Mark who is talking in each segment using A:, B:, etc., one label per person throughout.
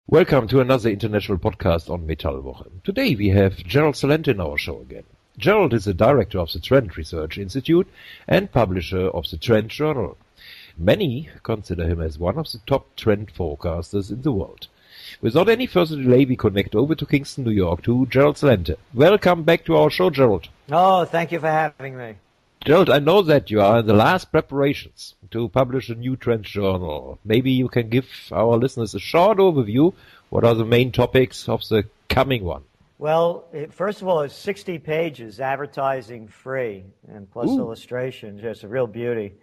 A: Welcome to another international podcast on Metallwoche. Today we have Gerald Celente in our show again. Gerald is the director of the TrendsResearchInstitute and publisher of the TrendsJournal. Many consider him as one of the top trend forecasters in the world. Without any further delay, we connect over to Kingston, New York to Gerald Celente. Welcome back to our show, Gerald.
B: Oh, thank you for having me.
A: Gerald, I know that you are in the last preparations to publish a new Trends Journal. Maybe you can give our listeners a short overview. What are the main topics of the coming one?
B: Well, first of all, it's 60 pages, advertising free, and plus illustrations. It's a real beauty.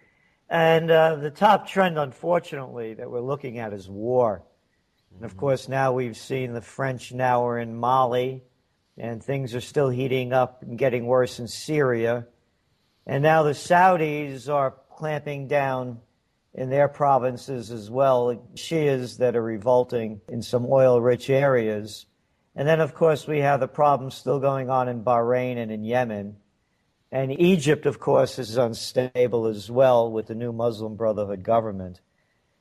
B: And the top trend, unfortunately, that we're looking at is war. And of course, now we've seen the French now are in Mali, and things are still heating up and getting worse in Syria. And now the Saudis are clamping down in their provinces as well, Shias that are revolting in some oil-rich areas. And then, of course, we have the problems still going on in Bahrain and in Yemen. And Egypt, of course, is unstable as well with the new Muslim Brotherhood government.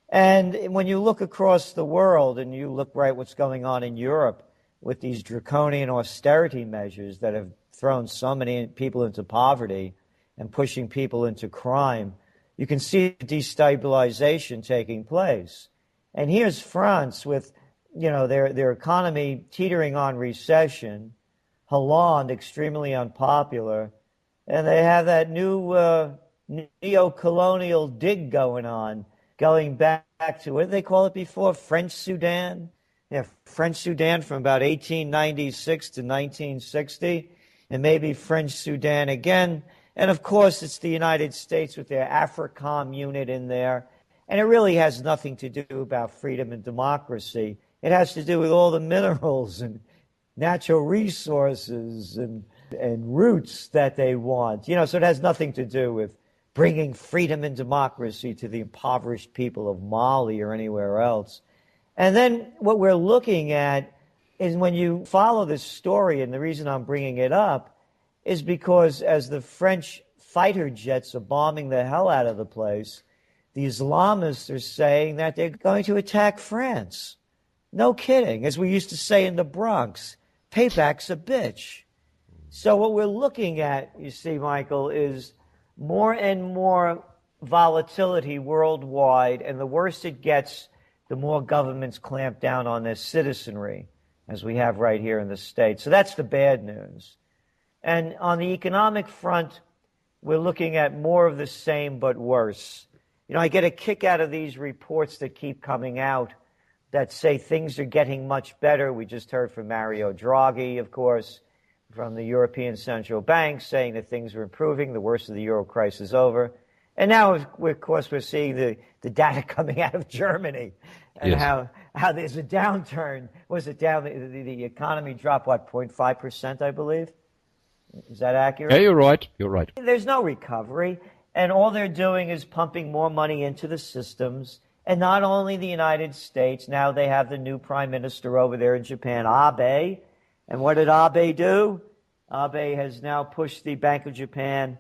B: And when you look across the world and you look right what's going on in Europe with these draconian austerity measures that have thrown so many people into poverty and pushing people into crime, you can see destabilization taking place. And here's France with, their economy teetering on recession, Hollande extremely unpopular, and they have that new neo-colonial dig going on, going back to, what did they call it before, French Sudan? Yeah, French Sudan from about 1896 to 1960, and maybe French Sudan again. And, of course, it's the United States with their AFRICOM unit in there. And it really has nothing to do about freedom and democracy. It has to do with all the minerals and natural resources and roots that they want. So it has nothing to do with bringing freedom and democracy to the impoverished people of Mali or anywhere else. And then what we're looking at is when you follow this story, and the reason I'm bringing it up, is because as the French fighter jets are bombing the hell out of the place, the Islamists are saying that they're going to attack France. No kidding. As we used to say in the Bronx, payback's a bitch. So what we're looking at, you see, Michael, is more and more volatility worldwide, and the worse it gets, the more governments clamp down on their citizenry, as we have right here in the States. So that's the bad news. And on the economic front, we're looking at more of the same but worse. I get a kick out of these reports that keep coming out that say things are getting much better. We just heard from Mario Draghi, of course, from the European Central Bank, saying that things are improving, the worst of the euro crisis is over. And now, of course, we're seeing the data coming out of Germany and
A: yes.
B: how there's a downturn. Was it down? The economy dropped, 0.5%, I believe? Is that accurate?
A: Yeah, you're right.
B: There's no recovery, and all they're doing is pumping more money into the systems. And not only the United States, now they have the new prime minister over there in Japan, Abe. And what did Abe do? Abe has now pushed the Bank of Japan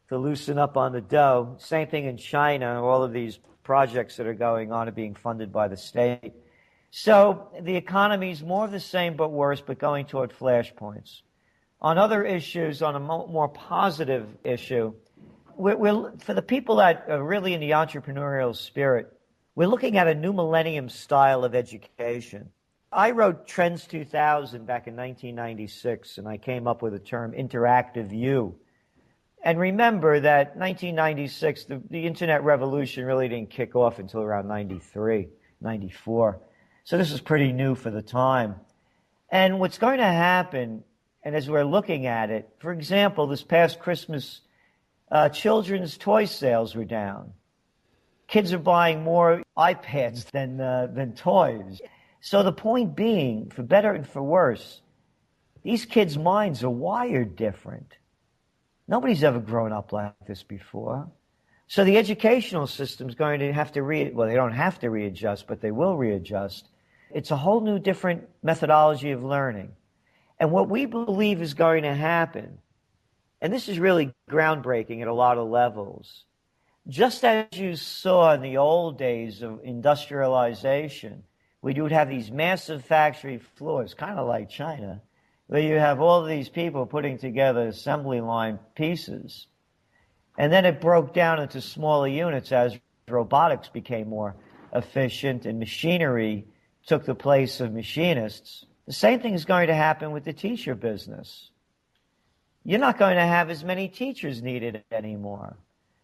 B: to loosen up on the dough. Same thing in China. All of these projects that are going on are being funded by the state. So the economy is more of the same but worse, but going toward flashpoints. On other issues, on a more positive issue, we're for the people that are really in the entrepreneurial spirit, we're looking at a new millennium style of education. I wrote Trends 2000 back in 1996, and I came up with the term interactive U. And remember that 1996, the internet revolution really didn't kick off until around 93, 94. So this is pretty new for the time. And what's going to happen, and as we're looking at it, for example, this past Christmas, children's toy sales were down. Kids are buying more iPads than toys. So the point being, for better and for worse, these kids' minds are wired different. Nobody's ever grown up like this before. So the educational system's going to have to they don't have to readjust, but they will readjust. It's a whole new different methodology of learning. And what we believe is going to happen, and this is really groundbreaking at a lot of levels, just as you saw in the old days of industrialization, where you would have these massive factory floors, kind of like China, where you have all of these people putting together assembly line pieces. And then it broke down into smaller units as robotics became more efficient and machinery took the place of machinists. The same thing is going to happen with the teacher business. You're not going to have as many teachers needed anymore.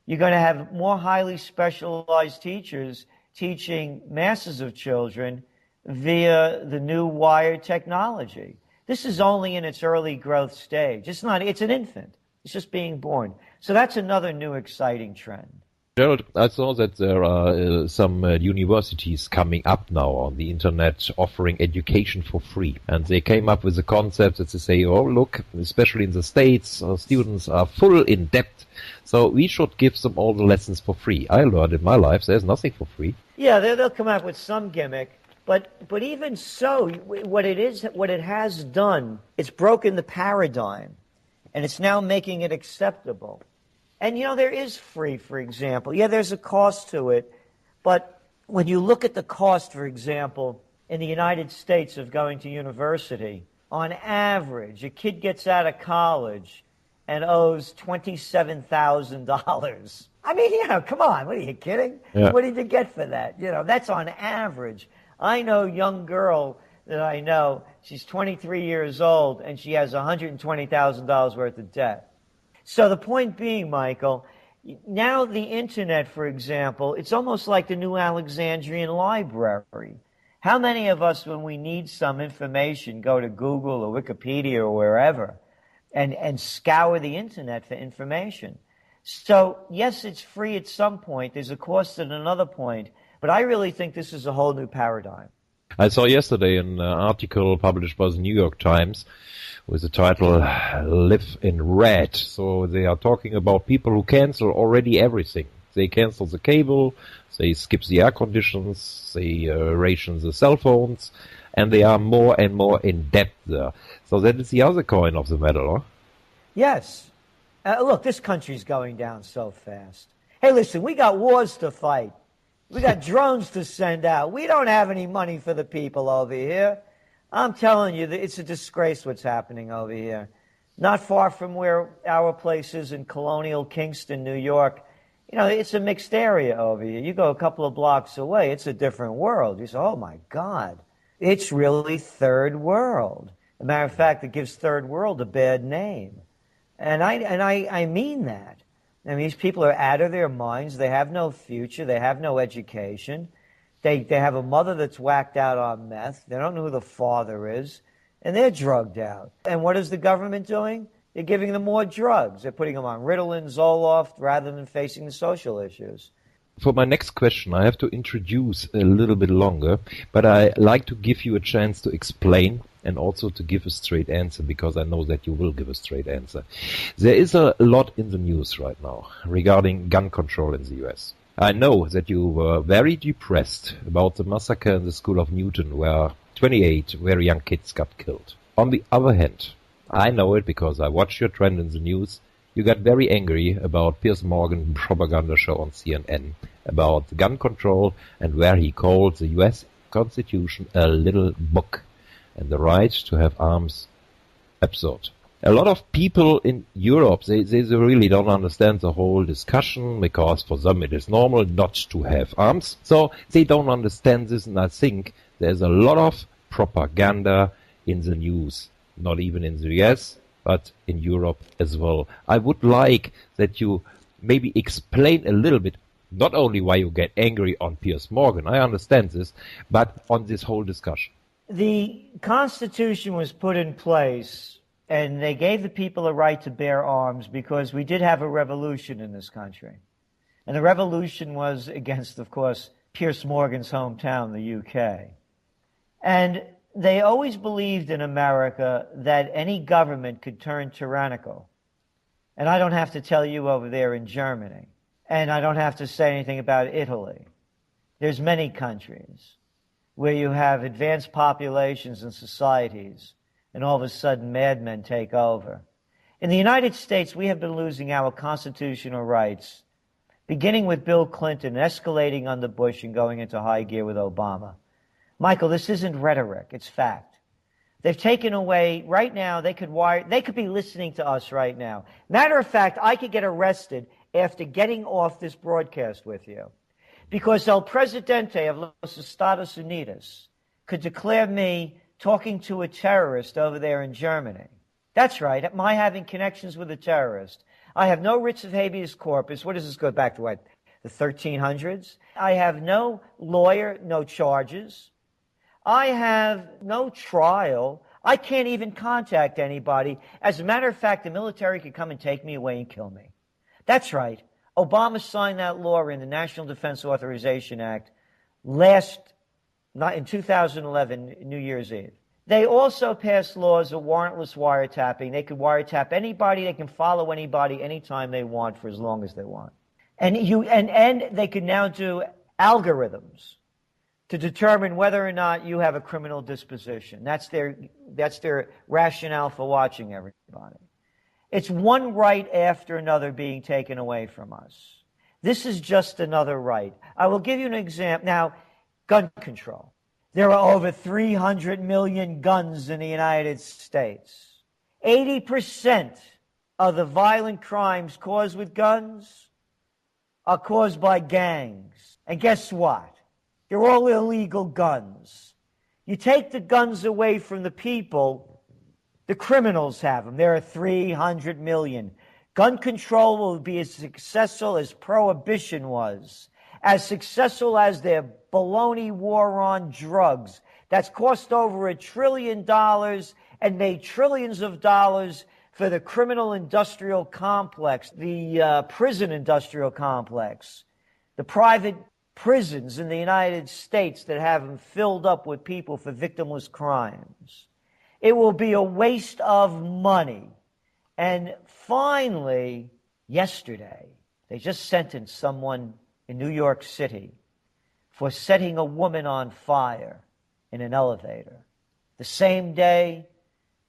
B: You're going to have more highly specialized teachers teaching masses of children via the new wired technology. This is only in its early growth stage. It's an infant. It's just being born. So that's another new exciting trend.
A: Gerald, I saw that there are some universities coming up now on the internet offering education for free. And they came up with a concept that they say, oh, look, especially in the States, students are full in debt. So we should give them all the lessons for free. I learned in my life there's nothing for free.
B: Yeah, they'll come up with some gimmick. But even so, what it has done, it's broken the paradigm. And it's now making it acceptable. And, there is free, for example. Yeah, there's a cost to it. But when you look at the cost, for example, in the United States of going to university, on average, a kid gets out of college and owes $27,000. I mean, come on. What are you kidding? Yeah. What did you get for that? That's on average. I know a young girl that I know, she's 23 years old, and she has $120,000 worth of debt. So the point being, Michael, now the internet, for example, it's almost like the new Alexandrian library. How many of us, when we need some information, go to Google or Wikipedia or wherever and scour the internet for information? So, yes, it's free at some point. There's a cost at another point. But I really think this is a whole new paradigm.
A: I saw yesterday an article published by the New York Times with the title Live in Red. So they are talking about people who cancel already everything. They cancel the cable, they skip the air conditions, they ration the cell phones, and they are more and more in debt there. So that is the other coin of the medal, huh?
B: Yes. Look, this country's going down so fast. Hey, listen, we got wars to fight. We got drones to send out. We don't have any money for the people over here. I'm telling you, it's a disgrace what's happening over here. Not far from where our place is in colonial Kingston, New York. It's a mixed area over here. You go a couple of blocks away, it's a different world. You say, oh, my God. It's really third world. As a matter of fact, it gives third world a bad name. And I mean that. I mean, these people are out of their minds. They have no future. They have no education. They have a mother that's whacked out on meth. They don't know who the father is. And they're drugged out. And what is the government doing? They're giving them more drugs. They're putting them on Ritalin, Zoloft, rather than facing the social issues.
A: For my next question, I have to introduce a little bit longer, but I like to give you a chance to explain and also to give a straight answer, because I know that you will give a straight answer. There is a lot in the news right now regarding gun control in the US. I know that you were very depressed about the massacre in the school of Newton, where 28 very young kids got killed. On the other hand, I know it because I watched your trend in the news. You got very angry about Piers Morgan's propaganda show on CNN about gun control and where he called the US Constitution a little book and the right to have arms absurd. A lot of people in Europe, they really don't understand the whole discussion, because for them it is normal not to have arms. So they don't understand this, and I think there's a lot of propaganda in the news, not even in the US, but in Europe as well. I would like that you maybe explain a little bit, not only why you get angry on Piers Morgan, I understand this, but on this whole discussion.
B: The Constitution was put in place, and they gave the people a right to bear arms because we did have a revolution in this country. And the revolution was against, of course, Piers Morgan's hometown, the UK. And they always believed in America that any government could turn tyrannical. And I don't have to tell you over there in Germany. And I don't have to say anything about Italy. There's many countries where you have advanced populations and societies, and all of a sudden madmen take over. In the United States, we have been losing our constitutional rights, beginning with Bill Clinton, escalating under Bush and going into high gear with Obama. Michael, this isn't rhetoric. It's fact. They've taken away, right now, they could be listening to us right now. Matter of fact, I could get arrested after getting off this broadcast with you because El Presidente of Los Estados Unidos could declare me talking to a terrorist over there in Germany. That's right. My having connections with a terrorist. I have no writs of habeas corpus. What does this go back to? What, the 1300s? I have no lawyer, no charges. I have no trial. I can't even contact anybody. As a matter of fact, the military could come and take me away and kill me. That's right. Obama signed that law in the National Defense Authorization Act in 2011, New Year's Eve. They also passed laws of warrantless wiretapping. They could wiretap anybody. They can follow anybody anytime they want for as long as they want. And they can now do algorithms to determine whether or not you have a criminal disposition. That's their rationale for watching everybody. It's one right after another being taken away from us. This is just another right. I will give you an example. Now, gun control. There are over 300 million guns in the United States. 80% of the violent crimes caused with guns are caused by gangs. And guess what? They're all illegal guns. You take the guns away from the people, the criminals have them. There are 300 million. Gun control will be as successful as Prohibition was, as successful as their baloney war on drugs. That's cost over $1 trillion and made trillions of dollars for the criminal industrial complex, the prison industrial complex, the private prisons in the United States that have them filled up with people for victimless crimes. It will be a waste of money. And finally, yesterday, they just sentenced someone in New York City for setting a woman on fire in an elevator. The same day,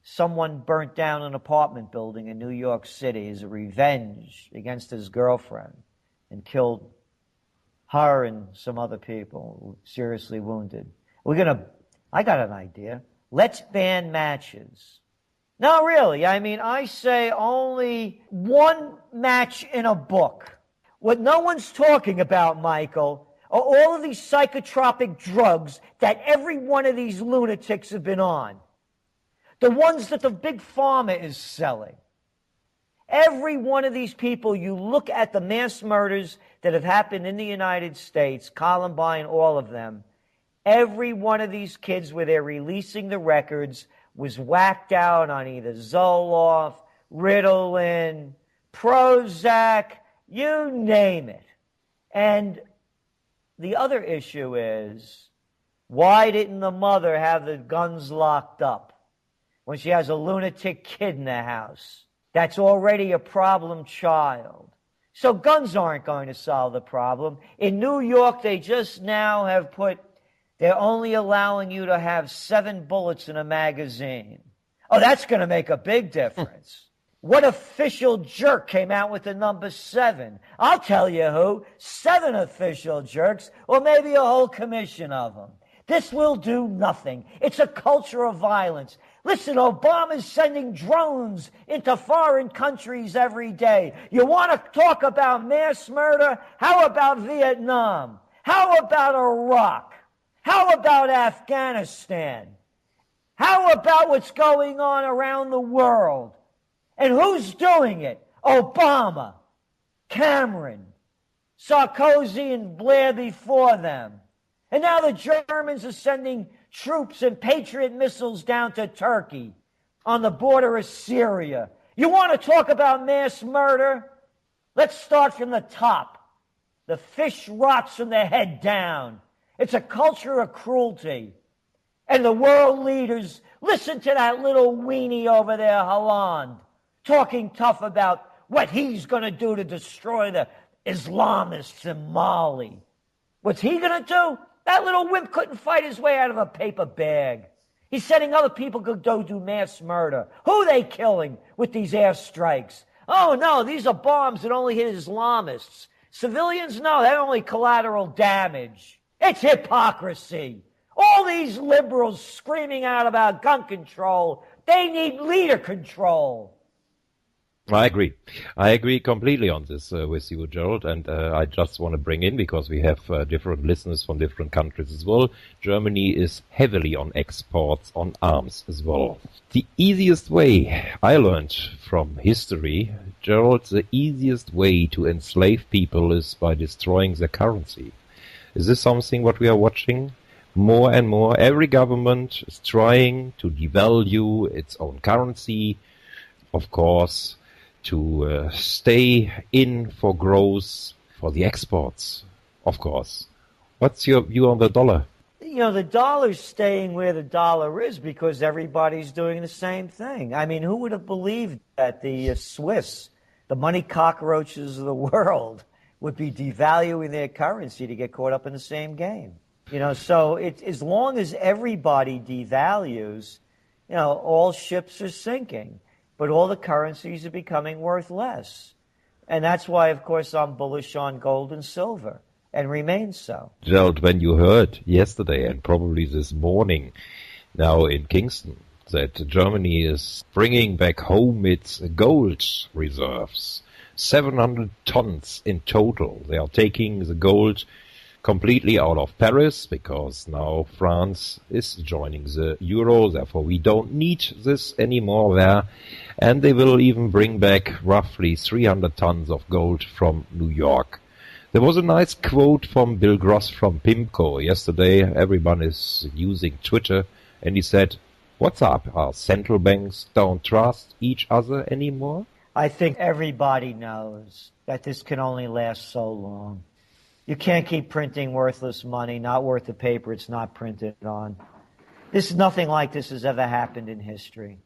B: someone burnt down an apartment building in New York City as a revenge against his girlfriend and killed her and some other people seriously wounded. I got an idea. Let's ban matches. No, really. I mean, I say only one match in a book. What no one's talking about, Michael, are all of these psychotropic drugs that every one of these lunatics have been on. The ones that the big pharma is selling. Every one of these people, you look at the mass murders that have happened in the United States, Columbine, all of them, every one of these kids where they're releasing the records was whacked out on either Zoloft, Ritalin, Prozac, you name it. And the other issue is, why didn't the mother have the guns locked up when she has a lunatic kid in the house that's already a problem child? So guns aren't going to solve the problem. In New York, they just now have they're only allowing you to have 7 bullets in a magazine. Oh, that's going to make a big difference. What official jerk came out with the number 7? I'll tell you who. 7 official jerks, or maybe a whole commission of them. This will do nothing. It's a culture of violence. Listen, Obama's sending drones into foreign countries every day. You want to talk about mass murder? How about Vietnam? How about Iraq? How about Afghanistan? How about what's going on around the world? And who's doing it? Obama, Cameron, Sarkozy, and Blair before them. And now the Germans are sending troops and Patriot missiles down to Turkey on the border of Syria. You want to talk about mass murder? Let's start from the top. The fish rots from the head down. It's a culture of cruelty. And the world leaders, listen to that little weenie over there, Hollande, talking tough about what he's going to do to destroy the Islamists in Mali. What's he going to do? That little wimp couldn't fight his way out of a paper bag. He's setting other people to go do mass murder. Who are they killing with these airstrikes? Oh, no, these are bombs that only hit Islamists. Civilians? No, they're only collateral damage. It's hypocrisy. All these liberals screaming out about gun control, they need leader control.
A: I agree. I agree completely on this with you, Gerald, and I just want to bring in, because we have different listeners from different countries as well. Germany is heavily on exports on arms as well. The easiest way, I learned from history, Gerald, the easiest way to enslave people is by destroying their currency. Is this something what we are watching? More and more, every government is trying to devalue its own currency, of course, to stay in for growth for the exports, of course. What's your view on the dollar?
B: You know, the dollar's staying where the dollar is because everybody's doing the same thing. I mean, who would have believed that the Swiss, the money cockroaches of the world, would be devaluing their currency to get caught up in the same game? You know, so as long as everybody devalues, you know, all ships are sinking. But all the currencies are becoming worth less. And that's why, of course, I'm bullish on gold and silver, and remain so.
A: Gerald, when you heard yesterday and probably this morning now in Kingston that Germany is bringing back home its gold reserves, 700 tons in total. They are taking the gold completely out of Paris, because now France is joining the euro, therefore we don't need this anymore there. And they will even bring back roughly 300 tons of gold from New York. There was a nice quote from Bill Gross from PIMCO yesterday. Everyone is using Twitter, and he said, "What's up? Our central banks don't trust each other anymore?"
B: I think everybody knows that this can only last so long. You can't keep printing worthless money, not worth the paper it's not printed on. Nothing like this has ever happened in history.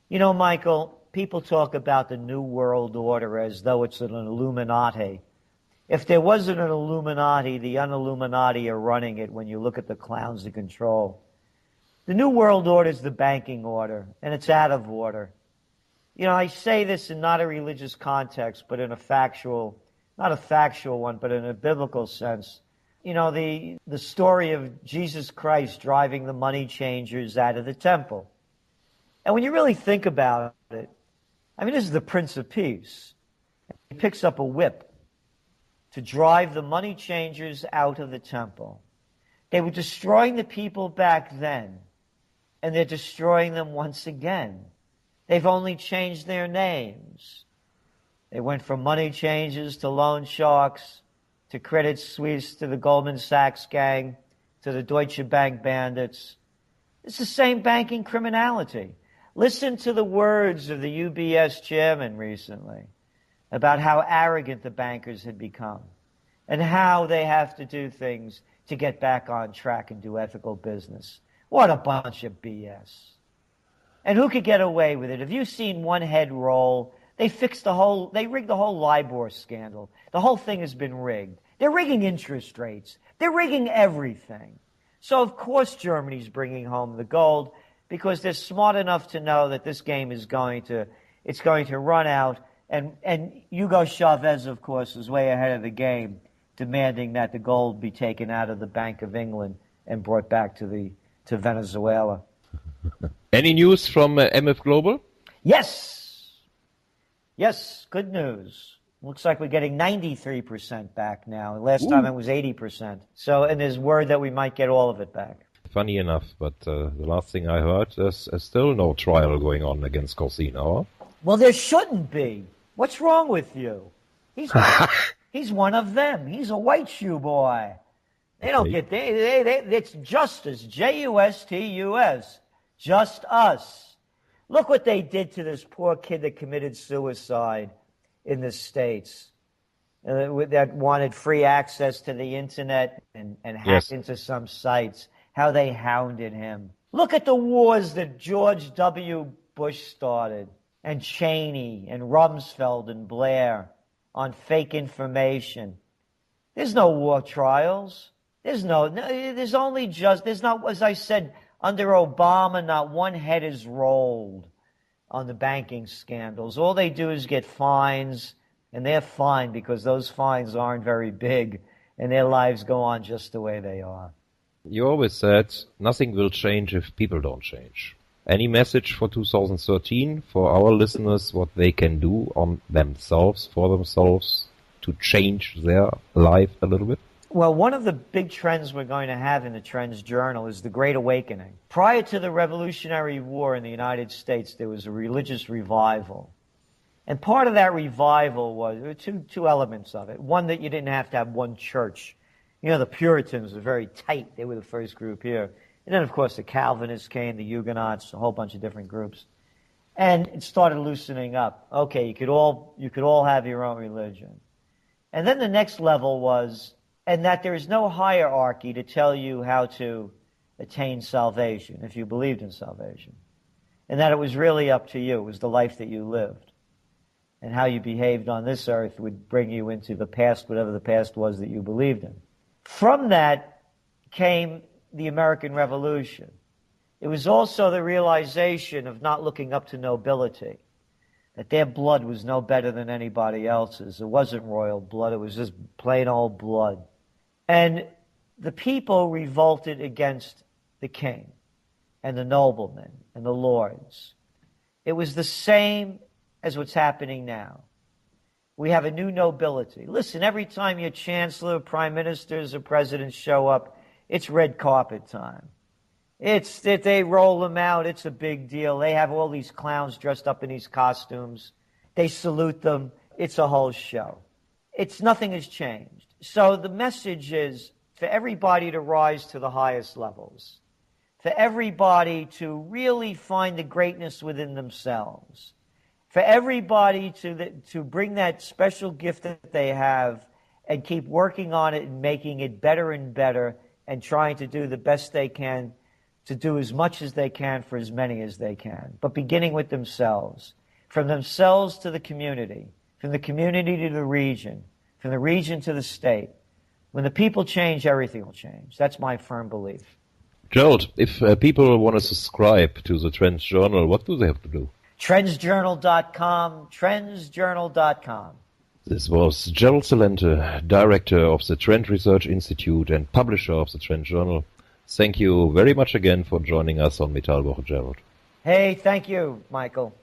B: You know, Michael, people talk about the New World Order as though it's an Illuminati. If there wasn't an Illuminati, the un-Illuminati are running it when you look at the clowns in control. The New World Order is the banking order, and it's out of order. You know, I say this in not a religious context, but in a factual, not a factual one, but in a biblical sense. You know, the story of Jesus Christ driving the money changers out of the temple. And when you really think about it, I mean, this is the Prince of Peace. He picks up a whip to drive the money changers out of the temple. They were destroying the people back then, and they're destroying them once again. They've only changed their names. They went from money changers to loan sharks, to Credit Suisse, to the Goldman Sachs gang, to the Deutsche Bank bandits. It's the same banking criminality. Listen to the words of the UBS chairman recently about how arrogant the bankers had become and how they have to do things to get back on track and do ethical business. What a bunch of BS. And who could get away with it? Have you seen one head roll? They rigged the whole LIBOR scandal. The whole thing has been rigged. They're rigging interest rates. They're rigging everything. So of course Germany's bringing home the gold, because they're smart enough to know that this game is going to run out. And Hugo Chavez, of course, is way ahead of the game, demanding that the gold be taken out of the Bank of England and brought back to Venezuela.
A: Any news from MF Global?
B: Yes, good news. Looks like we're getting 93% back now. Last time it was 80%. So, and there's word that we might get all of it back.
A: Funny enough, but the last thing I heard, there's still no trial going on against Corsino.
B: Well, there shouldn't be. What's wrong with you? He's one of them. He's a white shoe boy. They don't get it's justice, Justus, just us. Look what they did to this poor kid that committed suicide in the States, that wanted free access to the internet and hacked into some sites, how they hounded him. Look at the wars that George W. Bush started, and Cheney and Rumsfeld and Blair on fake information. There's no war trials. There's not, as I said, under Obama, not one head is rolled on the banking scandals. All they do is get fines, and they're fine because those fines aren't very big, and their lives go on just the way they are.
A: You always said nothing will change if people don't change. Any message for 2013 for our listeners, what they can do on themselves, for themselves, to change their life a little bit?
B: Well, one of the big trends we're going to have in the Trends Journal is the Great Awakening. Prior to the Revolutionary War in the United States, there was a religious revival. And part of that revival was, there were two elements of it. One, that you didn't have to have one church. You know, the Puritans were very tight. They were the first group here. And then, of course, the Calvinists came, the Huguenots, a whole bunch of different groups. And it started loosening up. Okay, you could all have your own religion. And then the next level was, and that there is no hierarchy to tell you how to attain salvation, if you believed in salvation. And that it was really up to you. It was the life that you lived. And how you behaved on this earth would bring you into the past, whatever the past was that you believed in. From that came the American Revolution. It was also the realization of not looking up to nobility, that their blood was no better than anybody else's. It wasn't royal blood, it was just plain old blood. And the people revolted against the king and the noblemen and the lords. It was the same as what's happening now. We have a new nobility. Listen, every time your chancellor, prime ministers, or presidents show up, it's red carpet time. It's that they roll them out. It's a big deal. They have all these clowns dressed up in these costumes. They salute them. It's a whole show. Nothing has changed. So the message is for everybody to rise to the highest levels, for everybody to really find the greatness within themselves, for everybody to bring that special gift that they have and keep working on it and making it better and better and trying to do the best they can, to do as much as they can for as many as they can, but beginning with themselves, from themselves to the community, from the community to the region, from the region to the state. When the people change, everything will change. That's my firm belief.
A: Gerald, if people want to subscribe to the Trends Journal, what do they have to do?
B: TrendsJournal.com, TrendsJournal.com.
A: This was Gerald Celente, Director of the TrendsResearchInstitute and publisher of the Trends Journal. Thank you very much again for joining us on Metallwoche, Gerald.
B: Hey, thank you, Michael.